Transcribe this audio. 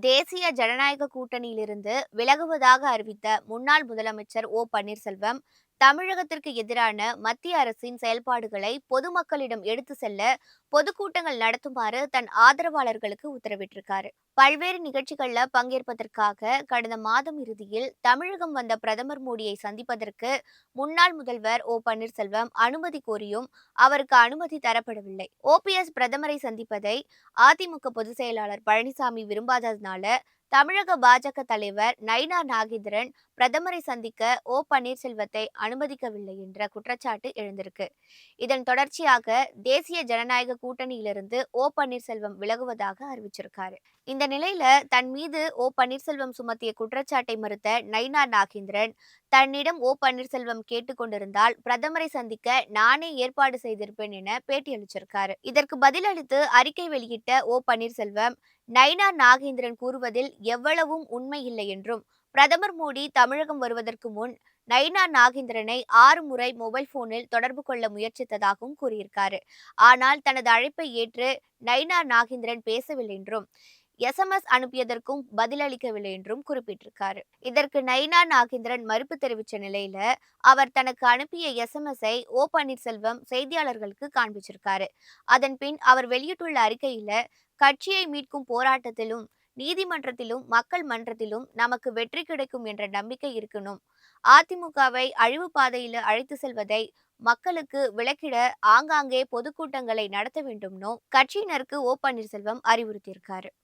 தேசிய ஜனநாயக கூட்டணியிலிருந்து விலகுவதாக அறிவித்த முன்னாள் முதலமைச்சர் பன்னீர்செல்வம், தமிழகத்திற்கு எதிரான மத்திய அரசின் செயல்பாடுகளை பொதுமக்களிடம் எடுத்து செல்ல பொதுக்கூட்டங்கள் நடத்துமாறு தன் ஆதரவாளர்களுக்கு உத்தரவிட்டிருக்காரு. பல்வேறு நிகழ்ச்சிகள்ல பங்கேற்பதற்காக கடந்த மாதம் இறுதியில் தமிழகம் வந்த பிரதமர் மோடியை சந்திப்பதற்கு முன்னாள் முதல்வர் பன்னீர்செல்வம் அனுமதி கோரியும் அவருக்கு அனுமதி தரப்படவில்லை. ஓபிஎஸ் பிரதமரை சந்திப்பதை அதிமுக பொதுச் செயலாளர் பழனிசாமி விரும்பாததனால தமிழக பாஜக தலைவர் நயினார் நாகேந்திரன் பிரதமரை சந்திக்க பன்னீர்செல்வத்தை அனுமதிக்கவில்லை என்ற குற்றச்சாட்டு எழுந்திருக்கு. இதன் தொடர்ச்சியாக தேசிய ஜனநாயக கூட்டணியிலிருந்து பன்னீர்செல்வம் விலகுவதாக அறிவிச்சிருக்காரு. இந்த நிலையில தன் மீது பன்னீர்செல்வம் சுமத்திய குற்றச்சாட்டை மறுத்த நயினார் நாகேந்திரன், தன்னிடம் பன்னீர்செல்வம் கேட்டுக்கொண்டிருந்தால் பிரதமரை சந்திக்க நானே ஏற்பாடு செய்திருப்பேன் என பேட்டியளிச்சிருக்காரு. இதற்கு பதிலளித்து அறிக்கை வெளியிட்ட பன்னீர்செல்வம், நயினார் நாகேந்திரன் கூறுவதில் எவ்வளவும் உண்மை இல்லை என்றும், பிரதமர் மோடி தமிழகம் வருவதற்கு முன் நயினார் நாகேந்திரனை 6 முறை மொபைல் போனில் தொடர்பு கொள்ள முயற்சித்ததாகவும் கூறியிருக்காரு. ஆனால் தனது அழைப்பை ஏற்று நயினார் நாகேந்திரன் பேசவில்லை என்றும், எஸ்எம்எஸ் அனுப்பியதற்கும் பதிலளிக்கவில்லை என்றும் குறிப்பிட்டிருக்காரு. இதற்கு நயினார் நாகேந்திரன் மறுப்பு தெரிவித்த நிலையில அவர் தனக்கு அனுப்பிய எஸ்எம்எஸ்ஐ பன்னீர்செல்வம் செய்தியாளர்களுக்கு காண்பிச்சிருக்காரு. அதன் பின் அவர் வெளியிட்டுள்ள அறிக்கையில, கட்சியை மீட்கும் போராட்டத்திலும் நீதிமன்றத்திலும் மக்கள் மன்றத்திலும் நமக்கு வெற்றி கிடைக்கும் என்ற நம்பிக்கை இருக்கணும். அதிமுகவை அழிவு பாதையில அழைத்து செல்வதை மக்களுக்கு விளக்கிட ஆங்காங்கே பொதுக்கூட்டங்களை நடத்த வேண்டும்னு கட்சியினருக்கு பன்னீர்செல்வம் அறிவுறுத்தியிருக்காரு.